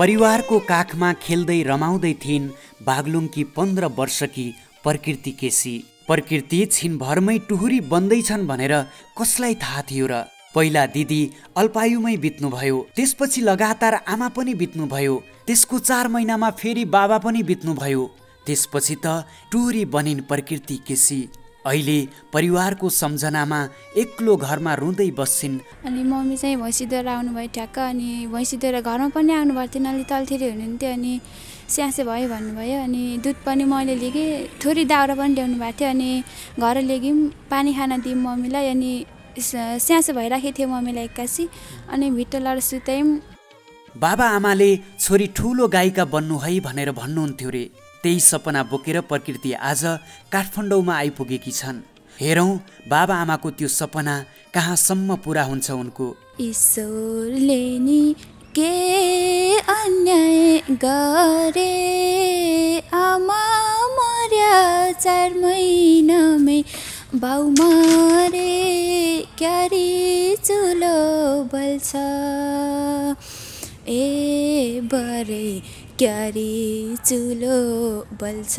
परिवारको काखमा खेल्दै रमाउँदै थिइन् बागलुङकी 15 वर्षकी प्रकृति केसी। प्रकृति छिनभरमै टुहुरी बन्दैछन् भनेर कसलाई थाहा थियो र? पहिला दिदी अल्पायुमै बित्नुभयो, त्यसपछि लगातार आमा पनि बित्नुभयो, त्यसको 4 महिनामा फेरि बाबा पनि बित्नुभयो, त्यसपछि त टुहुरी बनिन् प्रकृति केसी। अहिले परिवारको सम्झनामा एक्लो घरमा रुँदै बस्छिन्। अनि मम्मी चाहिँ भैँसीद्वार आउनुभयो ठ्याक्क, अनि भैँसीद्वार घरमा पनि आउनुभएको थिएन, अलि तलतिर हुनुहुन्थ्यो, अनि स्यासे भयो भन्नुभयो। अनि दुध पनि मैले लिएँ, थोरै दाउरा पनि ल्याउनु भएको थियो, अनि घर ल्यायौँ, पानी खान दिउँ मम्मीलाई। अनि स्यासे भइराखेको थियो मम्मीलाई एक्कासी, अनि भित्र लड सुतायौँ। बाबा आमाले छोरी ठुलो गायिका बन्नु है भनेर भन्नुहुन्थ्यो रे। त्यही सपना बोकेर प्रकृति आज काठमाडौँमा आइपुगेकी छन्। हेरौँ बाबा आमाको त्यो सपना कहाँसम्म पुरा हुन्छ उनको। ईश्वरले नि के अन्याय गरे, आमा मर्या 4 महिनामै, बाउ मरे क्यारी चुलो बल्छ, ए बरे क्यारी चुलो बल्छ।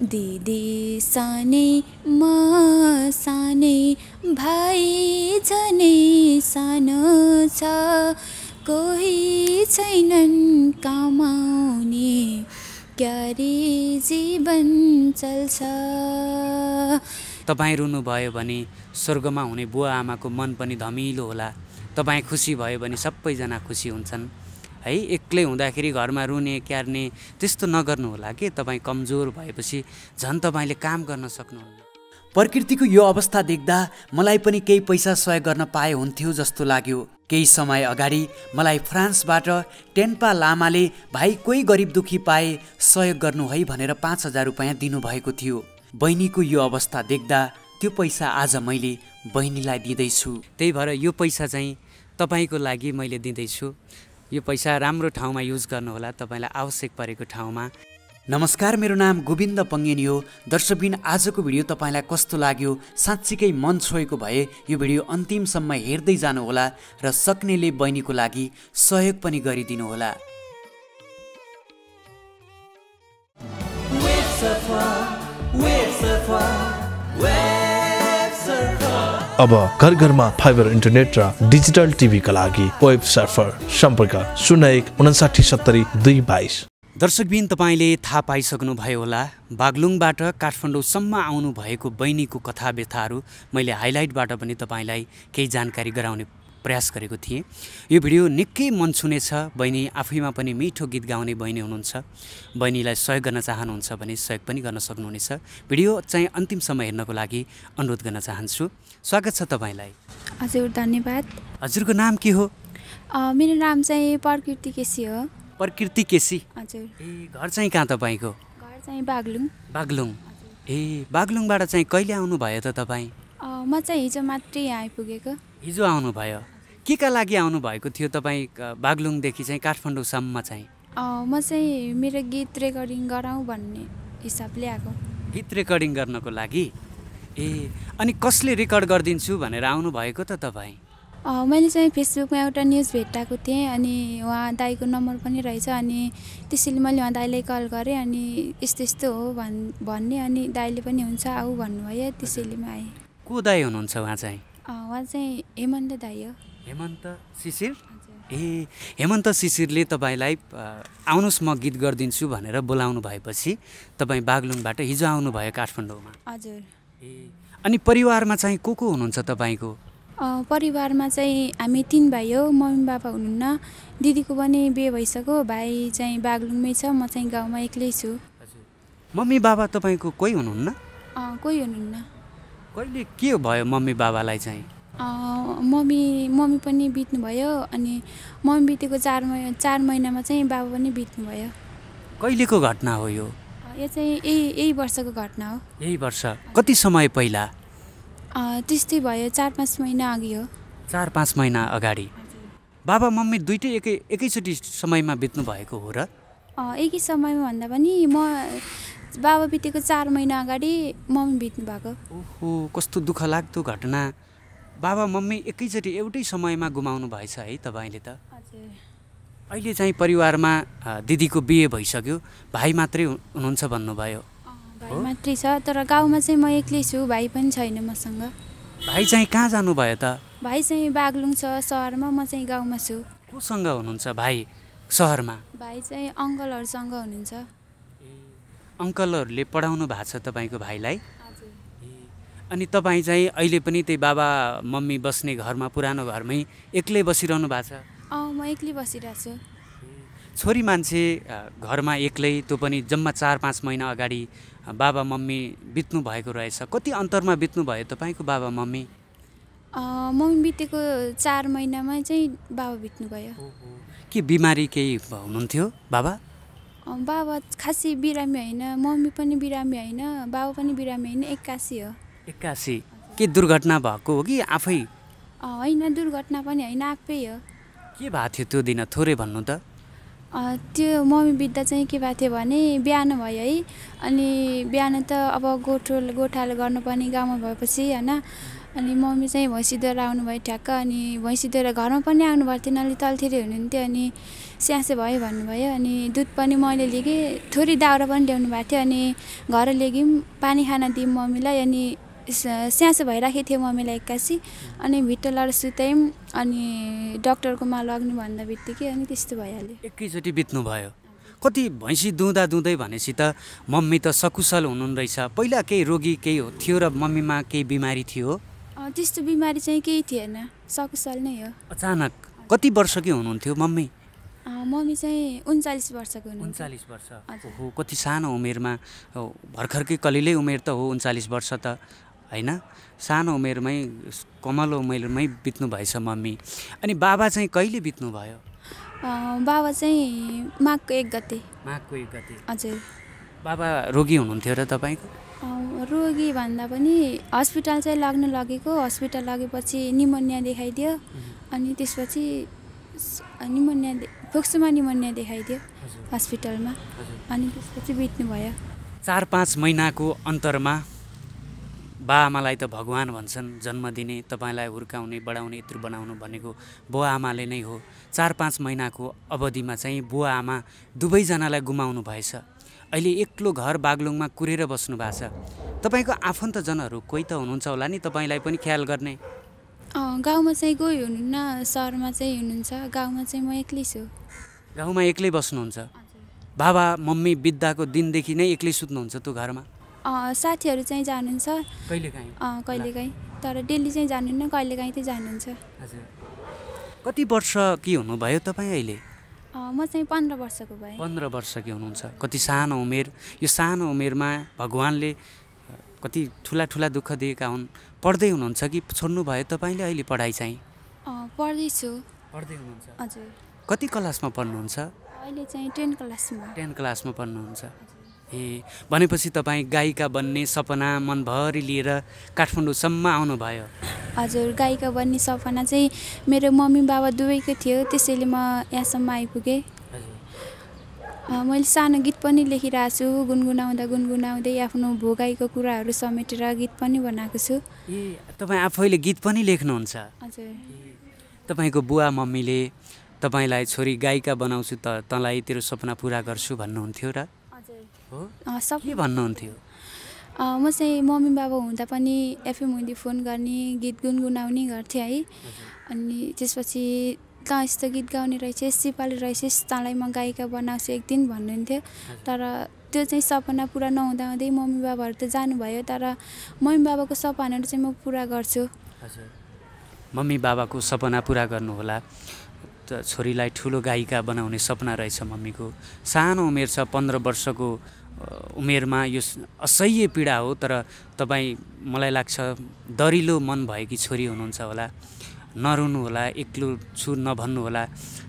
दिदी सानै म सानै, भाइ झनै सानो छ, कोही छैनन् कमाउने, क्यारी जीवन चल्छ। तपाईँ रुनुभयो भने स्वर्गमा हुने बुवा आमाको मन पनि धमिलो होला। तपाईँ खुसी भयो भने सबैजना खुसी हुन्छन् है। एक्लै हुँदाखेरि घरमा रुने क्यार्ने त्यस्तो नगर्नु होला कि। तपाईँ कमजोर भएपछि झन् तपाईँले काम गर्न सक्नुहुन्न। प्रकृतिको यो अवस्था देख्दा मलाई पनि केही पैसा सहयोग गर्न पाए हुन्थ्यो जस्तो लाग्यो। केही समय अगाडि मलाई फ्रान्सबाट टेन्पा लामाले भाइ कोही गरिब दुखी पाए सहयोग गर्नु है भनेर 5000 रुपैयाँ दिनुभएको थियो। बहिनीको यो अवस्था देख्दा त्यो पैसा आज मैले बहिनीलाई दिँदैछु। त्यही भएर यो पैसा चाहिँ तपाईँको लागि मैले दिँदैछु। यो पैसा राम्रो ठाउँमा युज गर्नुहोला, तपाईँलाई आवश्यक परेको ठाउँमा। नमस्कार, मेरो नाम गोविन्द पङ्गेनी हो। दर्शकबिन, आजको भिडियो तपाईँलाई कस्तो लाग्यो? साँच्चीकै मन छोएको भए यो भिडियो अन्तिमसम्म हेर्दै जानुहोला र सक्नेले बहिनीको लागि सहयोग पनि गरिदिनुहोला। अब घर घरमा फाइबर इन्टरनेट र डिजिटल टिभीका लागि वेब सर्फर। सम्पर्क 01 59 70 222। दर्शकबिन, तपाईँले थाहा पाइसक्नु भयो होला, बागलुङबाट काठमाडौँसम्म आउनु भएको बहिनीको कथा व्यथाहरू मैले हाइलाइटबाट पनि तपाईँलाई केही जानकारी गराउने प्रयास गरेको थिएँ। यो भिडियो निकै मन छुनेछ। बहिनी आफैमा पनि मिठो गीत गाउने बहिनी हुनुहुन्छ। बहिनीलाई सहयोग गर्न चाहनुहुन्छ भने सहयोग पनि गर्न सक्नुहुनेछ। भिडियो चाहिँ अन्तिमसम्म हेर्नको लागि अनुरोध गर्न चाहन्छु। स्वागत छ तपाईँलाई। हजुर, धन्यवाद। हजुरको नाम के हो? मेरो नाम चाहिँ प्रकृति केसी हो। प्रकृति केसी? हजुर। ए, घर चाहिँ कहाँ तपाईँको? घर चाहिँ बागलुङ। बागलुङ? ए, बागलुङबाट चाहिँ कहिले आउनुभयो त तपाईँ? म चाहिँ हिजो मात्रै यहाँ आइपुगेको। हिजो आउनुभयो? के का लागि आउनुभएको थियो तपाईँ बागलुङदेखि चाहिँ काठमाडौँसम्म चाहिँ? म चाहिँ मेरो गीत रेकर्डिङ गराउँ भन्ने हिसाबले आएको। गीत रेकर्डिङ गर्नको लागि? ए, अनि कसले रेकर्ड गरिदिन्छु भनेर आउनुभएको त तपाईँ? मैले चाहिँ फेसबुकमा एउटा न्युज भेटाएको थिएँ, अनि उहाँ दाइको नम्बर पनि रहेछ, अनि त्यसैले मैले उहाँ दाइलाई कल गरेँ। अनि यस्तो यस्तो हो भन्ने, अनि दाइले पनि हुन्छ आऊ भन्नुभयो, त्यसैले म आएँ। को दाइ हुनुहुन्छ उहाँ चाहिँ? उहाँ चाहिँ हेमन्त दाइ हो। हेमन्त शिशिर? ए, हेमन्त शिशिरले तपाईँलाई आउनुहोस् म गीत गरिदिन्छु भनेर बोलाउनु भएपछि तपाईँ बागलुङबाट हिजो आउनुभयो काठमाडौँमा? हजुर। ए, अनि परिवारमा चाहिँ को हुनुहुन्छ तपाईँको? परिवारमा चाहिँ हामी 3 भाइ हो। मम्मी बाबा हुनुहुन्न, दिदीको पनि बिहे भइसक्यो, भाइ चाहिँ बागलुङमै छ, म चाहिँ गाउँमा एक्लै छु। मम्मी बाबा तपाईँको कोही हुनुहुन्न? कोही हुनुहुन्न। कहिले के भयो मम्मी बाबालाई चाहिँ? मम्मी पनि बित्नुभयो, अनि मम्मी बितेको 4 महिनामा चाहिँ बाबा पनि बित्नुभयो। कहिलेको घटना हो यो? यो चाहिँ यही वर्षको घटना हो। यही वर्ष? कति समय पहिला? त्यस्तै भयो, 4-5 महिना अघि हो। 4-5 महिना अगाडि? बाबा मम्मी दुइटै एकैचोटि समयमा बित्नु भएको हो र? एकै समयमा भन्दा पनि बाबा बितेको 4 महिना अगाडि मम्मी बित्नु भएको। ओहो, कस्तो दुःख लाग्दो घटना। बाबा मम्मी एकैचोटि एउटै समयमा गुमाउनु भएछ है तपाईँले त? हजुर। अहिले चाहिँ परिवारमा दिदीको बिहे भइसक्यो, भाइ मात्रै हुनुहुन्छ भन्नुभयो। भाइ मात्रै छ, तर गाउँमा चाहिँ म एक्लै छु, भाइ पनि छैन मसँग। भाइ चाहिँ कहाँ जानुभयो त? भाइ चाहिँ बागलुङ छ सहरमा, म चाहिँ गाउँमा छु। कोसँग हुनुहुन्छ भाइ सहरमा? भाइ चाहिँ अङ्कलहरूसँग हुनुहुन्छ। अङ्कलहरूले पढाउनु भएको छ तपाईँको भाइलाई? अनि तपाईँ चाहिँ अहिले पनि त्यही बाबा मम्मी बस्ने घरमा, पुरानो घरमै एक्लै बसिरहनु भएको छ? म एक्लै बसिरहेको छु। छोरी मान्छे घरमा एक्लै, त्यो पनि जम्मा 4-5 महिना अगाडि बाबा मम्मी बित्नु भएको रहेछ। कति अन्तरमा बित्नु भयो तपाईँको बाबा मम्मी? मम्मी बितेको 4 महिनामा चाहिँ बाबा बित्नुभयो। के बिमारी केही हुनुहुन्थ्यो बाबा? बाबा खासै बिरामी होइन, मम्मी पनि बिरामी होइन, बाबा पनि बिरामी होइन, 81 हो। 81? के दुर्घटना भएको हो कि आफै? होइन, दुर्घटना पनि होइन, आफै हो। के भएको थियो त्यो दिन, थोरै भन्नु त? त्यो मम्मी बित्दा चाहिँ के भएको थियो भने बिहान भयो है, अनि बिहान त अब गोठालो गर्नुपर्ने गाउँमा भएपछि होइन, अनि मम्मी चाहिँ भैँसी लिएर आउनुभयो ठ्याक्क, अनि भैँसी लिएर घरमा पनि आउनु भएको थिएन, अलि तलतिर हुनुहुन्थ्यो, अनि स्यासे भयो भन्नुभयो, अनि दुध पनि मैले लिएँ, थोरै दाउरा पनि ल्याउनु भएको थियो, अनि घर ल्याइदिउँ, पानी खाना दिउँ मम्मीलाई, अनि स्यासे भइराखेको थियो मम्मीलाई 81, अनि भित्र लगाएर सुतायौँ, अनि डक्टरकोमा लग्नु भन्दा बित्तिकै अनि त्यस्तो भइहाल्यो। एकैचोटि बित्नु भयो? कति भैँसी दुहुँदै भनेपछि त मम्मी त सकुशल हुनुहुन्न रहेछ। पहिला केही रोगी केही थियो र मम्मीमा केही बिमारी थियो? त्यस्तो बिमारी चाहिँ केही थिएन, सकुशल नै हो। अचानक कति वर्षकी हुनुहुन्थ्यो मम्मी? मम्मी चाहिँ 39 वर्षको हुनुहुन्छ। 39 वर्ष? ओहो, कति सानो उमेरमा, भर्खरकै कलिलै उमेर त हो 39 वर्ष त होइन? सानो उमेरमै, कमलो उमेरमै बित्नु भएछ मम्मी। अनि बाबा चाहिँ कहिले बित्नु भयो? बाबा चाहिँ माघको 1 गते। माघको 1 गते? हजुर। बाबा रोगी हुनुहुन्थ्यो र तपाईँको? रोगी भन्दा पनि हस्पिटल चाहिँ लाग्न लगेको, हस्पिटल लगेपछि निमोनिया देखाइदियो, अनि त्यसपछि फोक्सोमा निमोनिया देखाइदियो हस्पिटलमा, अनि त्यसपछि बित्नु भयो। 4-5 महिनाको अन्तरमा बाआमालाई त भगवान भन्छन्, जन्म दिने, तपाईँलाई हुर्काउने, बढाउने, यत्रु बनाउनु भनेको बुवा आमाले नै हो। 4-5 महिनाको अवधिमा चाहिँ बुवा आमा दुवैजनालाई गुमाउनु भएछ। अहिले एक्लो घर बागलुङमा कुरेर बस्नु भएको छ। तपाईँको आफन्तजनहरू कोही त हुनुहुन्छ होला नि तपाईँलाई पनि ख्याल गर्ने? गाउँमा चाहिँ कोही हुनुहुन्न, सहरमा चाहिँ हुनुहुन्छ, गाउँमा चाहिँ म एक्लै छु। गाउँमा एक्लै बस्नुहुन्छ? बाबा मम्मी बित्दाको दिनदेखि नै एक्लै सुत्नुहुन्छ त्यो घरमा? साथीहरू चाहिँ जानुहुन्छ कहिलेकाहीँ, तर डेली चाहिँ जानुहुन्न, कहिलेकाहीँ चाहिँ जानुहुन्छ। हजुर। कति वर्ष कि हुनुभयो तपाईँ अहिले? म चाहिँ 15 वर्षको भएँ। 15 वर्षकी हुनुहुन्छ? कति सानो उमेर। यो सानो उमेरमा भगवानले कति ठुला दुःख दिएका हुन्। पढ्दै हुनुहुन्छ कि छोड्नु भयो तपाईँले अहिले पढाइ चाहिँ? पढ्दैछु। पढ्दै हुनुहुन्छ? हजुर। कति क्लासमा पढ्नुहुन्छ? अहिले चाहिँ 10 क्लासमा। 10 क्लासमा पढ्नुहुन्छ? ए, भनेपछि तपाईँ गायिका बन्ने सपना मनभरि लिएर काठमाडौँसम्म आउनुभयो? हजुर, गायिका बन्ने सपना चाहिँ मेरो मम्मी बाबा दुवैको थियो, त्यसैले म यहाँसम्म आइपुगेँ। मैले सानो गीत पनि लेखिरहेको छु, गुनगुनाउँदै आफ्नो भोगाइको कुराहरू समेटेर गीत पनि बनाएको छु। ए, तपाईँ आफैले गीत पनि लेख्नुहुन्छ? हजुर। तपाईँको बुवा मम्मीले तपाईँलाई छोरी गायिका बनाउँछु त तँलाई तेरो सपना पुरा गर्छु भन्नुहुन्थ्यो र? हजुर। के भन्नुहुन्थ्यो? म चाहिँ मम्मी बाबा हुँदा पनि एफएम हुँदै फोन गर्ने, गीत गुनगुनाउने गर्थेँ है, अनि त्यसपछि त यस्तो गीत गाउने रहेछस्, सिपालु रहेछस्, तँलाई म गायिका बनाउँछु एक दिन भन्नुहुन्थ्यो। तर त्यो चाहिँ सपना पुरा नहुँदै मम्मी बाबाहरू त जानुभयो, तर मम्मी बाबाको सपनाहरू चाहिँ म पुरा गर्छु। हजुर। मम्मी बाबाको सपना पुरा गर्नुहोला। छोरीलाई ठुलो गायिका बनाउने सपना रहेछ मम्मीको। सानो उमेर छ, 15 वर्षको उमेरमा यो असह्य पीडा हो, तर तपाईँ मलाई लाग्छ दरिलो मन भएकी छोरी हुनुहुन्छ होला। नरुनु होला, एक्लो छु नभन्नु होला।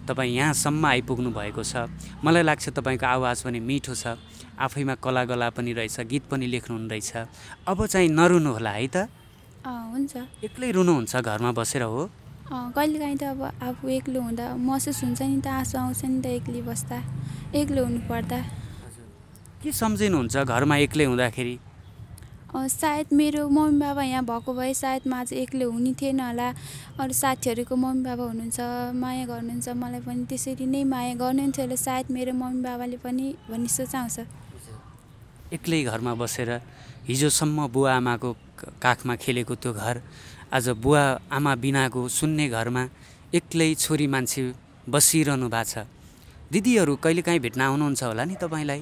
तपाईँ यहाँसम्म आइपुग्नु भएको छ। मलाई लाग्छ तपाईँको आवाज पनि मिठो छ, आफैमा कलागला पनि रहेछ, गीत पनि लेख्नुहुन्न रहेछ। अब चाहिँ नरुनु होला है त? हुन्छ। एक्लै रुनुहुन्छ घरमा बसेर हो? कहिलेकाहीँ त अब आफू एक्लो हुँदा महसुस हुन्छ नि त, आँसु आउँछ नि त एक्लै बस्दा, एक्लो हुनु पर्दा। के सम्झिनुहुन्छ घरमा एक्लै हुँदाखेरि? सायद मेरो मम्मी बाबा यहाँ भएको भए सायद म आज एक्लै हुने थिएन होला। अरू साथीहरूको मम्मी बाबा हुनुहुन्छ, माया गर्नुहुन्छ, मलाई पनि त्यसरी नै माया गर्नुहुन्थ्यो होला सायद मेरो मम्मी बाबाले पनि भन्ने सोच आउँछ। एक्लै घरमा बसेर हिजोसम्म बुवा आमाको काखमा खेलेको त्यो घर आज बुवा आमा बिनाको सुन्ने घरमा एक्लै छोरी मान्छे बसिरहनु भएको छ। दिदीहरू कहिलेकाहीँ भेट्न आउनुहुन्छ होला नि तपाईँलाई?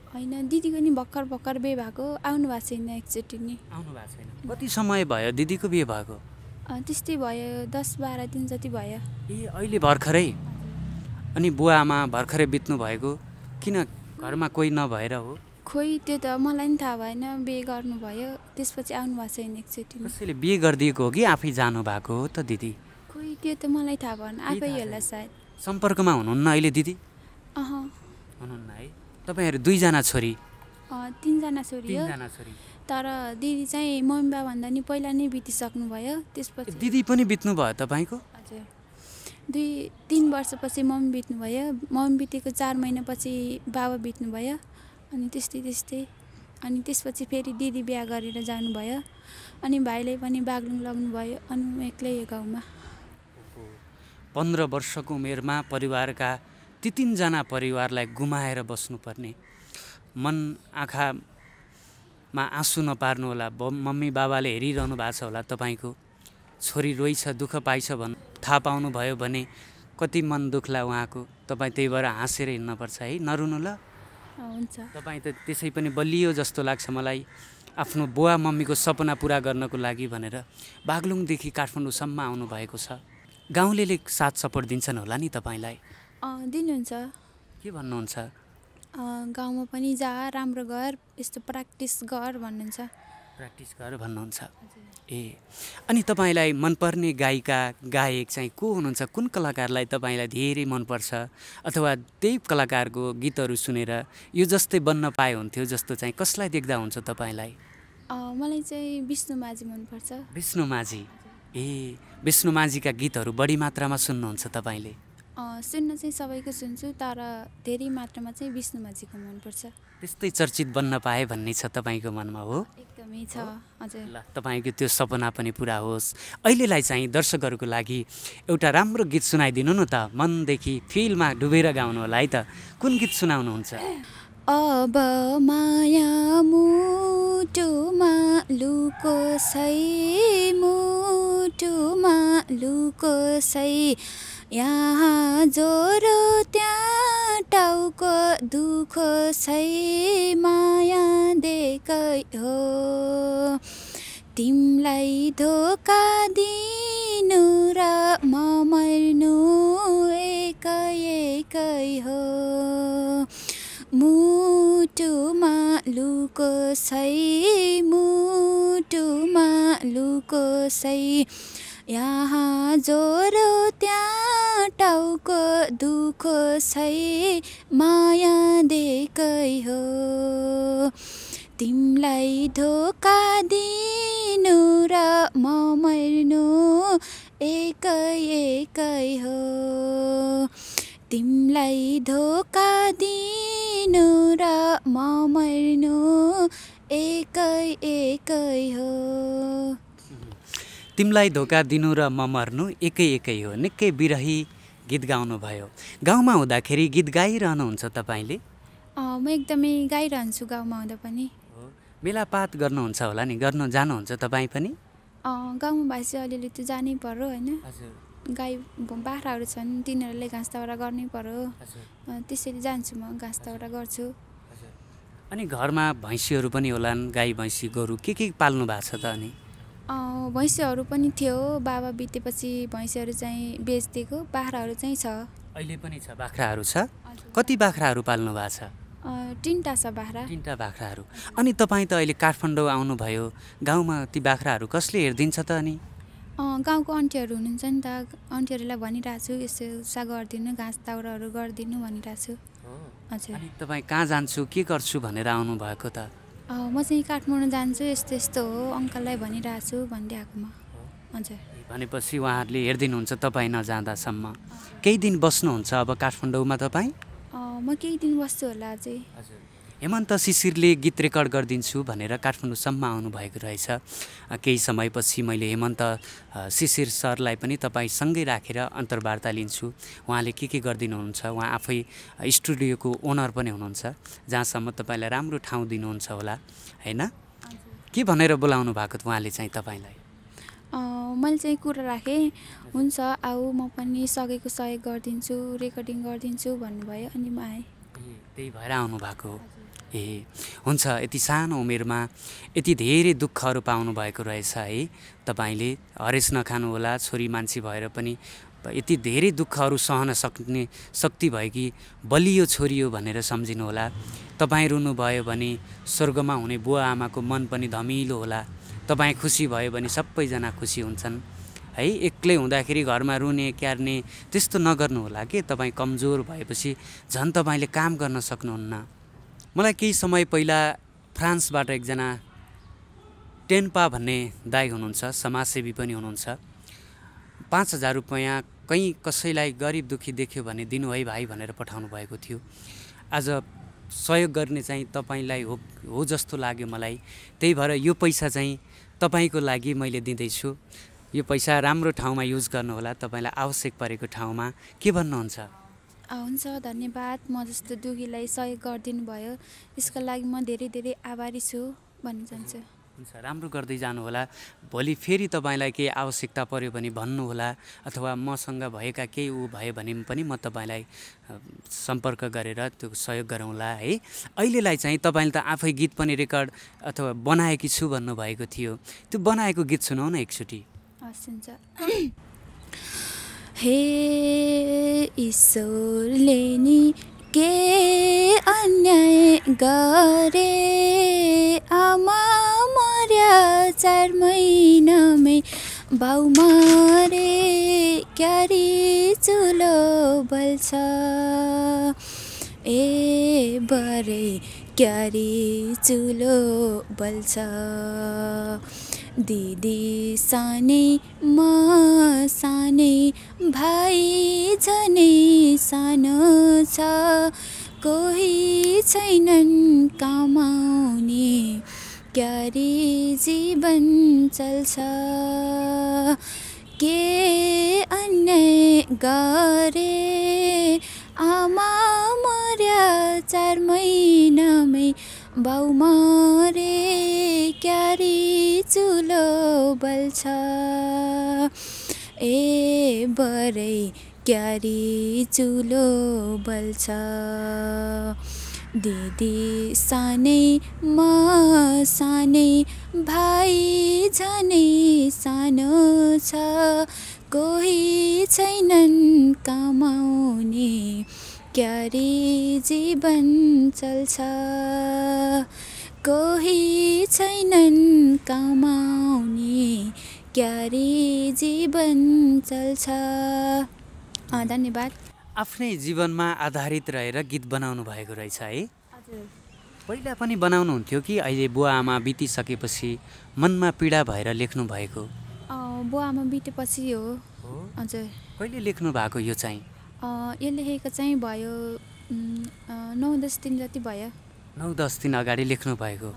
होइन, दिदीको नि भर्खर बिहे भएको, आउनु भएको छैन एकचोटि नि। आउनु भएको छैन? कति समय भयो दिदीको बिहे भएको? त्यस्तै भयो 10-12 दिन जति भयो। ए अहिले भर्खरै? अनि बुवा आमा भर्खरै बित्नु भएको, किन घरमा कोही नभएर हो? खोइ त्यो त मलाई नि थाहा भएन, बिहे गर्नुभयो त्यसपछि आउनु भएको छैन एकचोटि। कसैले बिहे गरिदिएको हो कि आफै जानु भएको हो त दिदी? खोइ त्यो त मलाई थाहा भएन, आफै होला सायद। सम्पर्कमा हुनुहुन्न अहिले दिदी? हुनुहुन्न है। तपाईँहरू 2 जना छोरी? 3 जना छोरी हो। 3 जना छोरी। तर दिदी चाहिँ मम्मी बाबाभन्दा नि पहिला नै बितिसक्नु भयो। त्यसपछि दिदी पनि बित्नु भयो तपाईँको? हजुर, 2-3 वर्षपछि मम्मी बित्नु भयो। मम्मी बितेको 4 महिनापछि बाबा बित्नु भयो। अनि त्यस्तै अनि त्यसपछि फेरि दिदी बिहा गरेर जानुभयो। अनि भाइले पनि बागलुङ लग्नुभयो। अनि म एक्लै गाउँमा। 15 वर्षको उमेरमा परिवारका ती 3 जना परिवारलाई गुमाएर बस्नुपर्ने, मन आँखामा आँसु नपार्नु होला। मम्मी बाबाले हेरिरहनु भएको छ होला तपाईँको, छोरी रोइछ, दुःख पाइछ थाहा पाउनुभयो भने कति मन दुख्ला उहाँको। तपाईँ त्यही भएर हाँसेर हिँड्नुपर्छ है, नरुनु ल। हुन्छ। तपाईँ त त्यसै पनि बलियो जस्तो लाग्छ मलाई, आफ्नो बुवा मम्मीको सपना पुरा गर्नको लागि भनेर बागलुङदेखि काठमाडौँसम्म आउनुभएको छ। गाउँले साथ सपोर्ट दिन्छन् होला नि तपाईँलाई? दिनुहुन्छ। के भन्नुहुन्छ? गाउँमा पनि जा, राम्रो गर, यस्तो प्र्याक्टिस गर भन्नुहुन्छ। प्र्याक्टिस गर भन्नुहुन्छ। ए अनि तपाईँलाई मनपर्ने गायिका गायक चाहिँ को हुनुहुन्छ? कुन कलाकारलाई तपाईँलाई धेरै मनपर्छ? अथवा त्यही कलाकारको गीतहरू सुनेर यो जस्तै बन्न पाए हुन्थ्यो जस्तो चाहिँ कसलाई देख्दा हुन्छ तपाईँलाई? मलाई चाहिँ विष्णु माझी मनपर्छ। विष्णु माझी? ए विष्णु माझीका गीतहरू बढी मात्रामा सुन्नुहुन्छ तपाईँले? सुन्न चाहिँ सबैको सुन्छु, तर धेरै मात्रामा चाहिँ विष्णु माझीको मनपर्छ। त्यस्तै चर्चित बन्न पाए भन्ने छ तपाईँको मनमा? हो, एकदमै छ। हजुर, ल तपाईँको त्यो सपना पनि पुरा होस्। अहिलेलाई चाहिँ दर्शकहरूको लागि एउटा राम्रो गीत सुनाइदिनु न त, मनदेखि फिलमा डुबेर गाउनु होला है त। कुन गीत सुनाउनुहुन्छ? अब माया मुटुमा लुकोसै, मुटुमा लुकोसै, यहाँ ज्वरो त्यहाँ टाउको दुखो सै, माया देकै हो तिमलाई धोका दिनु र म मर्नु एकै हो, मुटुमा लुकोसै, मुटुमा लुकोसै, यहाँ ज्वरो त्यहाँ टाउको दुखो सै, माया देकै हो तिमलाई धोका दिनु र म मर्नु एकै हो, तिमलाई धोका दिनु र म मर्नु एकै हो। तिमलाई धोका दिनु र म मर्नु एकै हो। निकै बिरही गीत गाउनुभयो। गाउँमा हुँदाखेरि गीत गाइरहनुहुन्छ तपाईँले? म एकदमै गाइरहन्छु गाउँमा हुँदा पनि। मेलापात गर्नुहुन्छ होला नि, गर्न जानुहुन्छ तपाईँ पनि? गाउँमा भएपछि अलिअलि त जानै पर्यो होइन। गाई बाख्राहरू छन्, तिनीहरूले घाँस दाउरा गर्नै पर्यो। त्यसरी जान्छु, म घाँस दाउरा गर्छु। अनि घरमा भैँसीहरू पनि होलान्, गाई भैँसी गोरु के पाल्नु भएको छ त? अनि भैँसीहरू पनि थियो, बाबा बितेपछि भैँसीहरू चाहिँ बेचिदिएको, बाख्राहरू चाहिँ छ। अहिले पनि छ? बाख्राहरू छ? कति बाख्राहरू पाल्नु भएको छ? 3टा छ बाख्रा। 3टा बाख्राहरू। अनि तपाईँ त अहिले काठमाडौँ आउनुभयो, गाउँमा ती बाख्राहरू कसले हेरिदिन्छ त? अनि गाउँको आन्टीहरू हुनुहुन्छ नि त, आन्टीहरूलाई भनिरहेको छु यसो सा गरिदिनु, घाँस दाउराहरू गरिदिनु भनिरहेको छु। हजुर। अनि तपाईँ कहाँ जान्छु के गर्छु भनेर आउनुभएको त? म चाहिँ काठमाडौँ जान्छु, यस्तो यस्तो हो, अङ्कललाई भनिरहेको छु भनिदिएको म। हजुर। भनेपछि उहाँहरूले हेरिदिनुहुन्छ तपाईँ नजाँदासम्म? केही दिन बस्नुहुन्छ अब काठमाडौँमा तपाईँ? म केही दिन बस्छु होला अझै। हजुर। हेमन्त शिशिरले गीत रेकर्ड गरिदिन्छु भनेर काठमाडौँसम्म आउनुभएको रहेछ। केही समयपछि मैले हेमन्त शिशिर सरलाई पनि तपाईँसँगै राखेर अन्तर्वार्ता लिन्छु। उहाँले के गरिदिनुहुन्छ, उहाँ आफै स्टुडियोको ओनर पनि हुनुहुन्छ, जहाँसम्म तपाईँलाई राम्रो ठाउँ दिनुहुन्छ होला होइन? के भनेर बोलाउनु भएको उहाँले चाहिँ तपाईँलाई? मैले चाहिँ कुरा राखेँ, हुन्छ आऊ म पनि सकेको सहयोग गरिदिन्छु, रेकर्डिङ गरिदिन्छु भन्नुभयो, अनि म आएँ। त्यही भएर आउनु भएको? ए हुन्छ। यति सानो उमेरमा यति धेरै दुःखहरू पाउनु भएको रहेछ है तपाईँले। हरेस नखानु होला, छोरी मान्छे भएर पनि यति धेरै दुःखहरू सहन सक्ने शक्ति भएकी बलियो छोरी हो भनेर सम्झिनु होला। तपाईँ रुनुभयो भने स्वर्गमा हुने बुवा आमाको मन पनि धमिलो होला। तपाईँ खुसी भयो भने सबैजना खुसी हुन्छन् है। एक्लै हुँदाखेरि घरमा रुने क्यार्ने त्यस्तो नगर्नु होला के। तपाईँ कमजोर भएपछि झन् तपाईँले काम गर्न सक्नुहुन्न। मलाई केही समय पहिला फ्रान्सबाट एकजना टेन्पा भन्ने दाइ हुनुहुन्छ, समाजसेवी पनि हुनुहुन्छ। 5,000 रुपैयाँ कहीँ कसैलाई गरिब दुःखी देख्यो भने दिनु है भाइ भनेर पठाउनु भएको थियो। आज सहयोग गर्ने चाहिँ तपाईँलाई हो जस्तो लाग्यो मलाई। त्यही भएर यो पैसा चाहिँ तपाईँको लागि मैले दिँदैछु। यो पैसा राम्रो ठाउँमा युज गर्नुहोला, तपाईँलाई आवश्यक परेको ठाउँमा। के भन्नुहुन्छ? हुन्छ, धन्यवाद। म जस्तो दुखीलाई सहयोग गरिदिनु भयो, यसको लागि म धेरै धेरै आभारी छु भन्न चाहन्छु। हुन्छ, राम्रो गर्दै जानुहोला। भोलि फेरि तपाईँलाई केही आवश्यकता पर्यो भने भन्नुहोला, अथवा मसँग भएका केही भयो भने पनि म तपाईँलाई सम्पर्क गरेर त्यो सहयोग गरौँला है। अहिलेलाई चाहिँ तपाईँले त आफै गीत पनि रेकर्ड अथवा बनाएकी छु भन्नुभएको थियो, त्यो बनाएको गीत सुनाउन एकचोटि। हुन्छ। हे ईश्वरले नि के अन्याय गरे, आमा मर्या 4 महिनामै बाउ मरे, क्यारी चुलो बल्छ ए बरे, क्यारी चुलो बल्छ। दिदी सानै म सानै, भाइ झनै सानो छ, कोही छैनन् कमाउने, क्यारी जीवन चल्छ। के अन्याय गरे, आमा मर्या 4 महिनामै बाउ मरे, क्यारी चुलो बल्छ ए बरै, क्यारी चुलो बल्छ। दिदी सानै म सानै, भाइ झनै सानो छ, कोही छैनन् कमाउने, क्यारी जीवन चल्छ। कोही छैनन् कमाउने, क्यारी जीवन चल्छ। धन्यवाद। आफ्नै जीवनमा आधारित रहेर गीत बनाउनु भएको रहेछ है। हजुर। पहिला पनि बनाउनुहुन्थ्यो कि अहिले बुवा आमा बितिसकेपछि मनमा पीडा भएर लेख्नु भएको? बुवा आमा बितेपछि हो। हजुर। कहिले लेख्नु भएको यो चाहिँ? यो लेखेको चाहिँ भयो 9-10 दिन जति भयो। 9-10 दिन अगाडि लेख्नु भएको।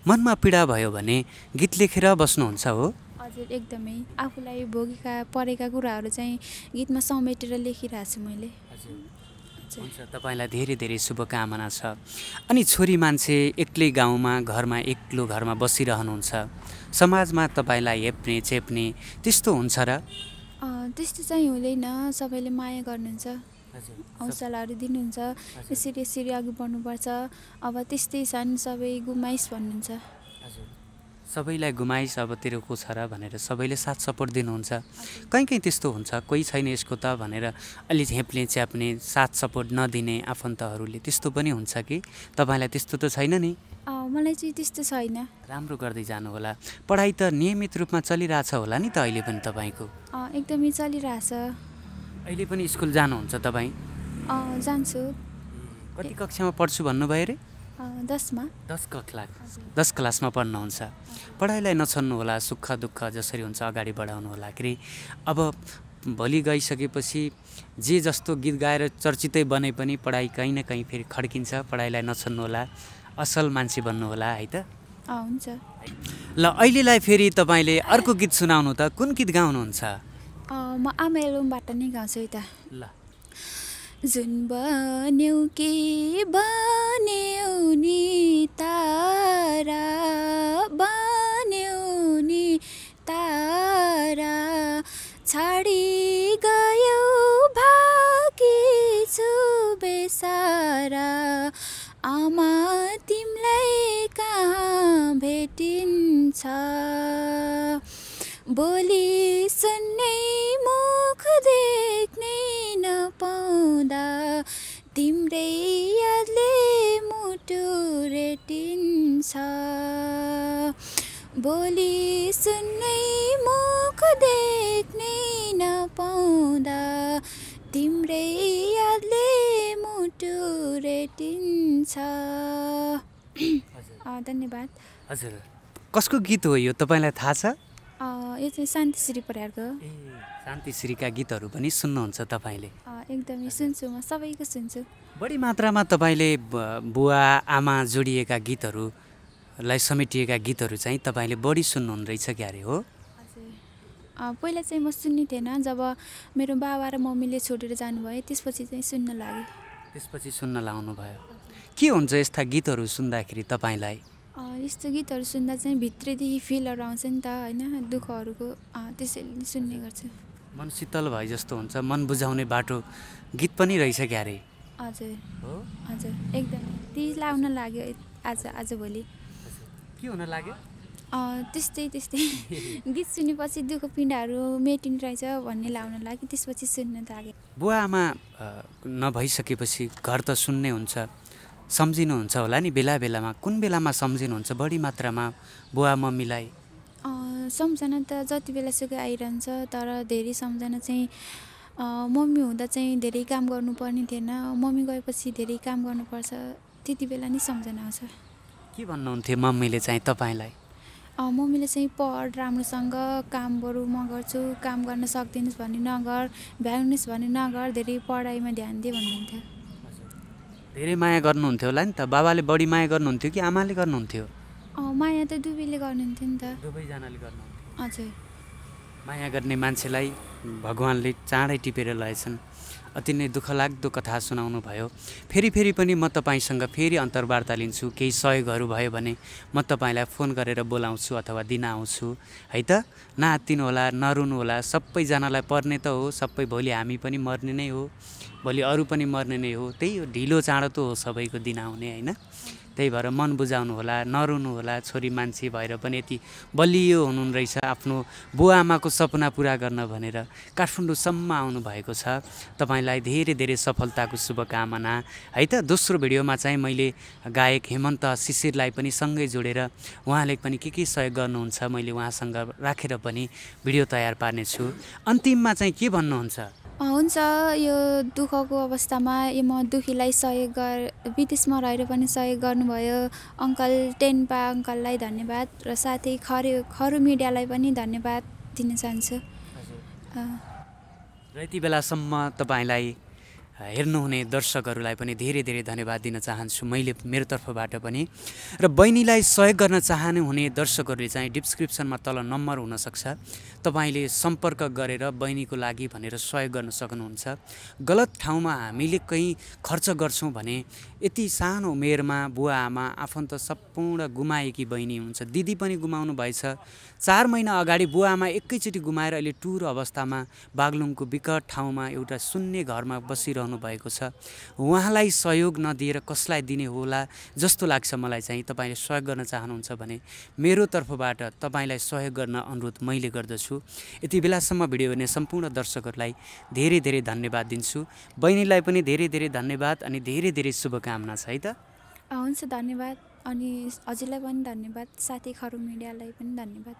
मनमा पीडा भयो भने गीत लेखेर बस्नुहुन्छ हो? हजुर, एकदमै। आफूलाई भोगेका परेका कुराहरू चाहिँ गीतमा समेटेर लेखिरहेको छु मैले। हुन्छ, तपाईँलाई धेरै धेरै शुभकामना छ। अनि छोरी मान्छे एक्लै गाउँमा घरमा एक्लो घरमा बसिरहनुहुन्छ, समाजमा तपाईँलाई हेप्ने चेप्ने त्यस्तो हुन्छ र? त्यस्तो चाहिँ हुँदैन। सबैले माया गर्नुहुन्छ, हौसलाहरू दिनुहुन्छ, यसरी यसरी अघि बढ्नुपर्छ, अब त्यस्तै छन्, सबै गुमाइस भन्नुहुन्छ। सबैलाई गुमाइस अब तेरो को छ र भनेर सबैले साथ सपोर्ट दिनुहुन्छ। कहीँ कहीँ त्यस्तो हुन्छ, कोही छैन यसको त भनेर अलि झेप्ने च्याप्ने साथ सपोर्ट नदिने आफन्तहरूले, त्यस्तो पनि हुन्छ कि? तपाईँलाई त्यस्तो त छैन नि? मलाई चाहिँ त्यस्तो छैन। राम्रो गर्दै जानु होला। पढाइ त नियमित रूपमा चलिरहेछ होला नि त अहिले पनि तपाईँको? एकदमै चलिरहेछ। अहिले पनि स्कुल जानुहुन्छ तपाईँ? जान्छु। कति कक्षामा पढ्छु भन्नुभयो अरे? 10मा। 10 क्लासमा पढ्नुहुन्छ। पढाइलाई नछोड्नु होला, सुख दुःख जसरी हुन्छ अगाडि बढाउनु होला कि। अब भोलि गइसकेपछि जे जस्तो गीत गाएर चर्चितै बने पनि पढाइ कहीँ न कहीँ फेरि खड्किन्छ, पढाइलाई नछोड्नु होला। असल मान्छे बन्नु होला है त। हुन्छ। ल अहिलेलाई फेरि तपाईँले अर्को गीत सुनाउनु त, कुन गीत गाउनुहुन्छ? म आमा एल्बमबाट नै गाउँछु है त। ल जुन बन्यौ कि बन्यौ नि तारा, बन्यौ नि तारा, छाडी गयौ भाकी छु बेसारा, आमा तिमीलाई कहाँ भेटिन्छ, बोली सुन्ने मुख देख्नै नपाउँदा, तिम्रै यादले मुटु रेटिन्छ, बोली सुन्ने मुख देख्नै नपाउँदा, तिम्रै यादले मुटु रेटिन्छ। धन्यवाद। हजुर, कसको गीत हो यो, तपाईँलाई थाहा छ? यो चाहिँ शान्तिश्री परियारको। ए, शान्तिश्रीका गीतहरू पनि सुन्नुहुन्छ तपाईँले? एकदमै सुन्छु, म सबैको सुन्छु। बढी मात्रामा तपाईँले बुवा आमा जोडिएका गीतहरूलाई समेटिएका गीतहरू चाहिँ तपाईँले बढी सुन्नुहुँदो रहेछ क्यारे हो? हजुर, पहिला चाहिँ म सुन्ने थिएन, जब मेरो बाबा र मम्मीले छोडेर जानुभयो त्यसपछि चाहिँ सुन्न लागेँ। त्यसपछि सुन्न लाउनु भयो। के हुन्छ यस्ता गीतहरू सुन्दाखेरि तपाईँलाई? यस्तो गीतहरू सुन्दा चाहिँ भित्रैदेखि फिलहरू आउँछ नि त होइन, दुःखहरूको, त्यसैले सुन्ने गर्छु। मन शीतल भए जस्तो हुन्छ, मन बुझाउने बाटो गीत पनि रहेछ क्यारे? हजुर हो, हजुर, एकदम त्यही लाउन लाग्यो आजभोलि। के हुन लाग्यो? त्यस्तै गीत सुनेपछि दुःख पीडाहरू मेटिने रहेछ भन्ने लाउन लाग्यो, त्यसपछि सुन्न लाग्यो। बुवा आमा नभइसकेपछि घर त सुन्ने हुन्छ, सम्झिनुहुन्छ होला नि बेला बेलामा? कुन बेलामा सम्झिनुहुन्छ बढी मात्रामा बुवा मम्मीलाई? सम्झना त जति बेलासुकै आइरहन्छ, तर धेरै सम्झना चाहिँ मम्मी हुँदा चाहिँ धेरै काम गर्नुपर्ने थिएन, मम्मी गएपछि धेरै काम गर्नुपर्छ, त्यति बेला नै सम्झना आउँछ। के भन्नुहुन्थ्यो मम्मीले चाहिँ तपाईँलाई? मम्मीले चाहिँ पढ राम्रोसँग, काम बरु म गर्छु, काम गर्न सक्दिनस् भने नगर, भ्याउनुहोस् भने नगर, धेरै पढाइमा ध्यान दिए भन्नुहुन्थ्यो। धेरै माया गर्नुहुन्थ्यो होला नि त? बाबाले बढी माया गर्नुहुन्थ्यो कि आमाले गर्नुहुन्थ्यो? माया त दुवैले गर्नुहुन्थ्यो नि त। दुवैजनाले गर्नुहुन्थ्यो। हजुर। माया गर्ने मान्छेलाई भगवान्ले चाँडै टिपेर लगेछन्। अति नै दुःखलाग्दो कथा सुनाउनु भयो। फेरि पनि म तपाईँसँग फेरि अन्तर्वार्ता लिन्छु, केही सहयोगहरू भयो भने म तपाईँलाई फोन गरेर बोलाउँछु अथवा दिन आउँछु है त। नआत्तिनु होला, नरुनु होला, सबैजनालाई पर्ने त हो, सबै भोलि हामी पनि मर्ने नै हो, भोलि अरू पनि मर्ने नै हो, त्यही हो, ढिलो चाँडो त हो सबैको दिन आउने होइन। त्यही भएर मन बुझाउनु होला, नरुनु होला, छोरी मान्छे भएर पनि यति बलियो हुनुहुन्न रहेछ आफ्नो बुवा आमाको सपना पुरा गर्न भनेर काठमाडौँसम्म आउनु भएको छ। तपाईँलाई धेरै धेरै सफलताको शुभकामना है त। दोस्रो भिडियोमा चाहिँ मैले गायक हेमन्त शिशिरलाई पनि सँगै जोडेर उहाँले पनि के सहयोग गर्नुहुन्छ मैले उहाँसँग राखेर पनि भिडियो तयार पार्नेछु। अन्तिममा चाहिँ के भन्नुहुन्छ? हुन्छ, यो दुःखको अवस्थामा म दुखीलाई सहयोग विदेशमा रहेर पनि सहयोग गर्नुभयो, अङ्कल टेन्पा अङ्कललाई धन्यवाद, र साथै खरु मिडियालाई पनि धन्यवाद दिन चाहन्छु। र यति बेलासम्म तपाईँलाई हेर्नुहुने दर्शकहरूलाई पनि धेरै धेरै धन्यवाद दिन चाहन्छु मैले मेरो तर्फबाट पनि। र बहिनीलाई सहयोग गर्न चाहनुहुने दर्शकहरूले चाहिँ डिस्क्रिप्सनमा तल नम्बर हुनसक्छ, तपाईँले सम्पर्क गरेर बहिनीको लागि भनेर सहयोग गर्न सक्नुहुन्छ। गलत ठाउँमा हामीले कहीँ खर्च गर्छौँ भने यति सानो उमेरमा बुवा आमा आफन्त सम्पूर्ण गुमाएकी बहिनी हुन्छ, दिदी पनि गुमाउनु भएछ। 4 महिना अगाडि बुवा आमा एकैचोटि गुमाएर अहिले टुर अवस्थामा बागलुङको विकट ठाउँमा एउटा शून्य घरमा बसिरहनु भएको छ। उहाँलाई सहयोग नदिएर कसलाई दिने होला जस्तो लाग्छ मलाई चाहिँ। तपाईँले सहयोग गर्न चाहनुहुन्छ भने मेरो तर्फबाट तपाईँलाई सहयोग गर्न अनुरोध मैले गर्दछु। यति बेलासम्म भिडियो हेर्ने सम्पूर्ण दर्शकहरूलाई धेरै धेरै धन्यवाद दिन्छु। बहिनीलाई पनि धेरै धेरै धन्यवाद अनि धेरै धेरै शुभकामना छ है त। हुन्छ, धन्यवाद, अनि हजुरलाई पनि धन्यवाद, साथै खरु मिडियालाई पनि धन्यवाद।